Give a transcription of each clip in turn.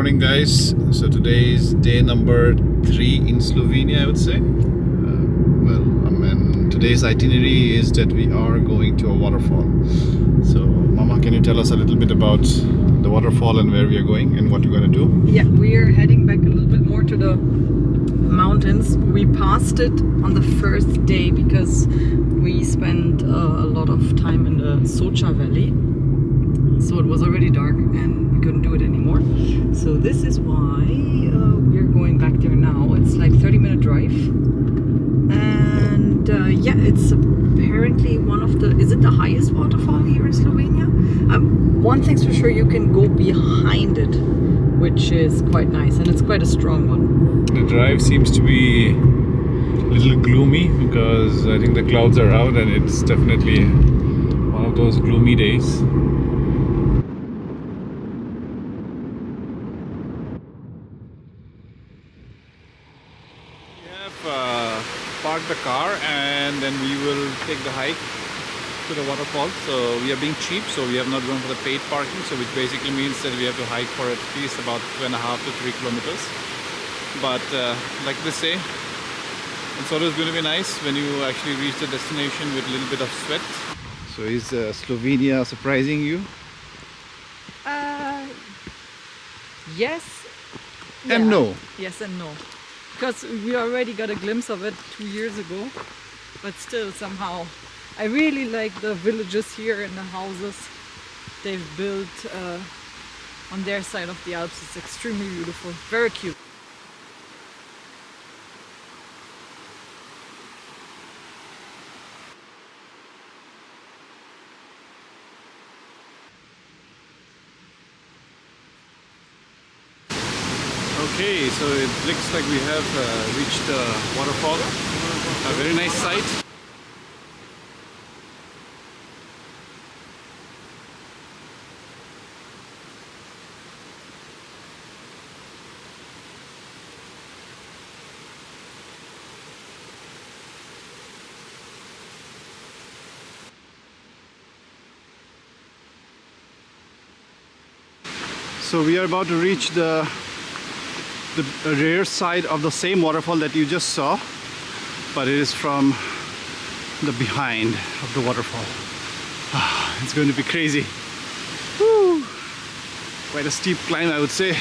morning, guys. So today is day number 3 in Slovenia, I would say. Today's itinerary is that we are going to a waterfall. So Mama, can you tell us a little bit about the waterfall and where we are going and what we're going to do? Yeah, we're heading back a little bit more to the mountains. We passed it on the first day because we spent a lot of time in the Socha Valley. So it was already dark and we couldn't do it anymore. So this is why we're going back there now. It's like 30-minute drive. And yeah, it's apparently one of the... Is it the highest waterfall here in Slovenia? One thing's for sure, you can go behind it, which is quite nice. And it's quite a strong one. The drive seems to be a little gloomy because I think the clouds are out and it's definitely one of those gloomy days. Park the car and then we will take the hike to the waterfall. So we are being cheap, so we have not gone for the paid parking, so which basically means that we have to hike for at least about 2.5 to 3 kilometers. But like they say, it's always going to be nice when you actually reach the destination with a little bit of sweat. So is Slovenia surprising you? Yes and no. Yes and no. Because we already got a glimpse of it 2 years ago, but still somehow I really like the villages here and the houses they've built on their side of the Alps. It's extremely beautiful, very cute. Okay, so it looks like we have reached the waterfall. A very nice sight. So we are about to reach the rear side of the same waterfall that you just saw, but it is from the behind of the waterfall. It's going to be crazy. Woo! Quite a steep climb, I would say.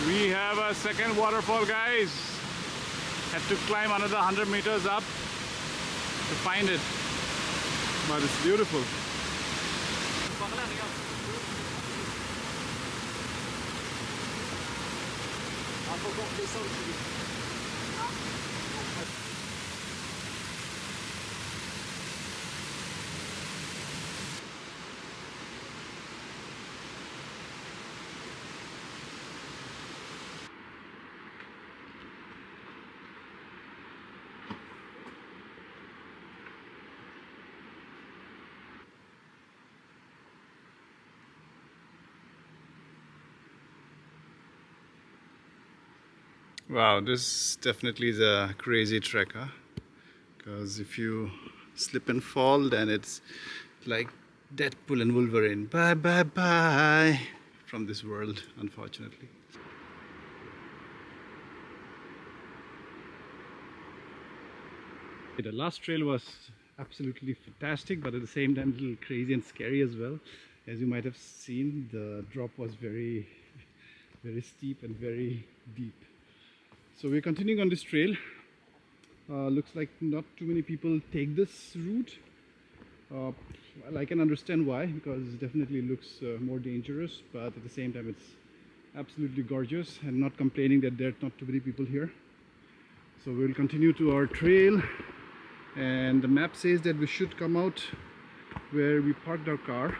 We have a second waterfall, guys. Had to climb another 100 meters up to find it, but it's beautiful. Wow, this definitely is a crazy trek, huh? Because if you slip and fall, then it's like Deadpool and Wolverine. Bye, bye, bye from this world, unfortunately. The last trail was absolutely fantastic, but at the same time a little crazy and scary as well. As you might have seen, the drop was very steep and very deep. So we're continuing on this trail. Looks like not too many people take this route. Well, I can understand why, because it definitely looks more dangerous, but at the same time it's absolutely gorgeous, and not complaining that there are not too many people here. So we'll continue to our trail, and the map says that we should come out where we parked our car.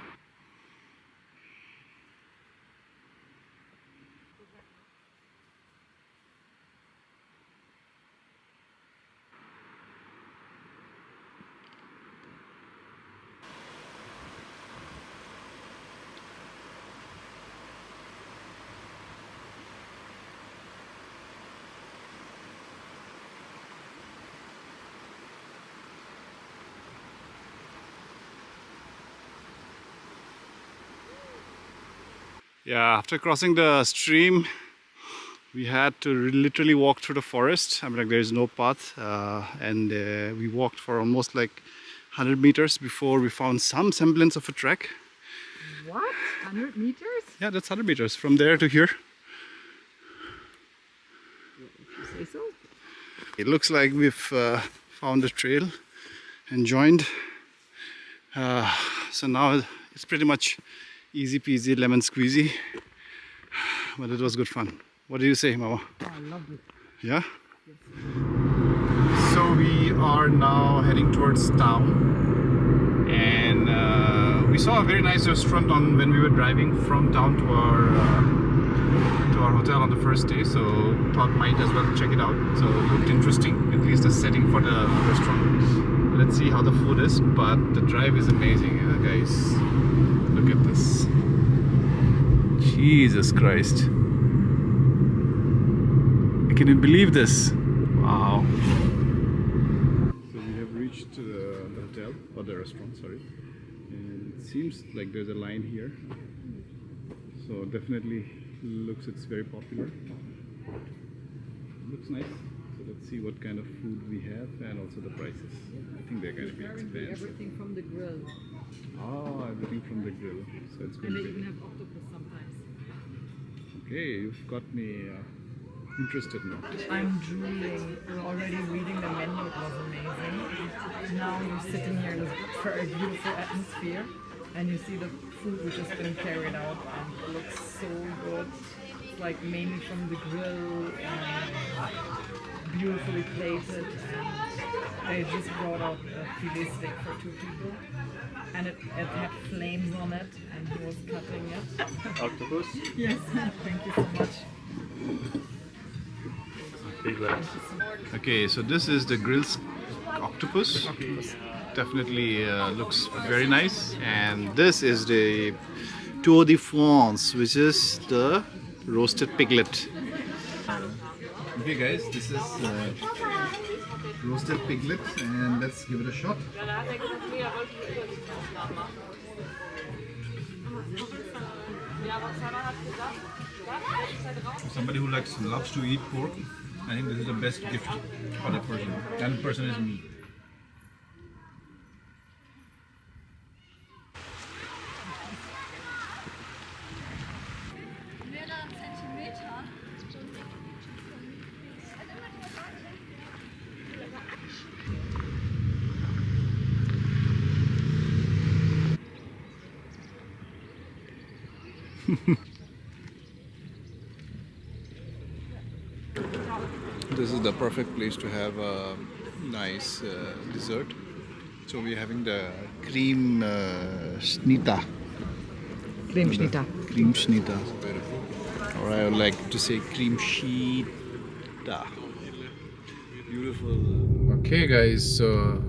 Yeah, after crossing the stream, we had to literally walk through the forest. I mean, like, there is no path, and we walked for almost like 100 meters before we found some semblance of a track. What? 100 meters? Yeah, that's 100 meters from there to here. You say so? It looks like we've found a trail and joined. So now it's pretty much easy peasy lemon squeezy, but it was good fun. What do you say, Mama? Oh, I loved it. Yeah? Yes. So we are now heading towards town, and we saw a very nice restaurant when we were driving from town to our hotel on the first day, so thought might as well check it out. So it looked interesting, at least the setting for the restaurant. Let's see how the food is, but the drive is amazing, yeah, guys. Look at this. Jesus Christ. Can you believe this? Wow. So we have reached the hotel, or the restaurant, sorry. And it seems like there's a line here. So definitely it's very popular. Looks nice. So let's see what kind of food we have and also the prices. I think they're going to be expensive. Everything from the grill. Oh, everything from the grill. So it's going And to they be... even have octopus sometimes. Okay, you've got me interested now. I'm drooling. We're already reading the menu. It was amazing. Now you're sitting here in this very beautiful atmosphere, and you see the food which has been carried out, and it looks so good. It's like mainly from the grill and beautifully plated, and they just brought out a filet steak for 2 people, and it had flames on it, and he was cutting it. Octopus? Yes, thank you so much. Okay, so this is the grilled octopus. Definitely looks very nice. And this is the Tour de France, which is the roasted piglet. Okay guys, this is roasted piglet, and let's give it a shot. Somebody who loves to eat pork, I think this is the best gift for that person. And the person is me. This is the perfect place to have a nice dessert. So we're having the cream schnita. Cream schnita. Cream schnita. Or I would like to say cream schnita. Beautiful. Okay guys, so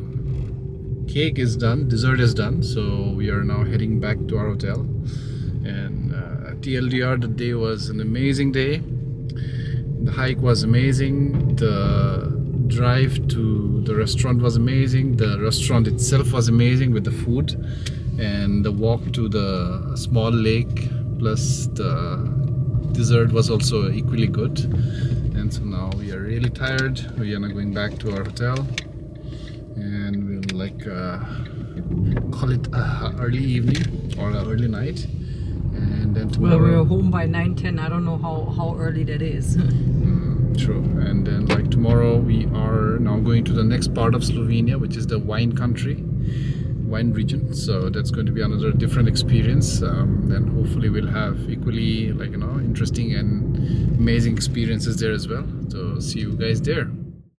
cake is done, dessert is done. So we are now heading back to our hotel. And TLDR, the day was an amazing day. The hike was amazing, the drive to the restaurant was amazing, the restaurant itself was amazing with the food, and the walk to the small lake plus the dessert was also equally good. And so now we are really tired. We are now going back to our hotel, and we'll like call it early evening or early night. And then tomorrow, well, we're home by 9:10. I don't know how early that is. True. And then like tomorrow we are now going to the next part of Slovenia, which is the wine country, wine region. So that's going to be another different experience. Then hopefully we'll have equally interesting and amazing experiences there as well. So see you guys there.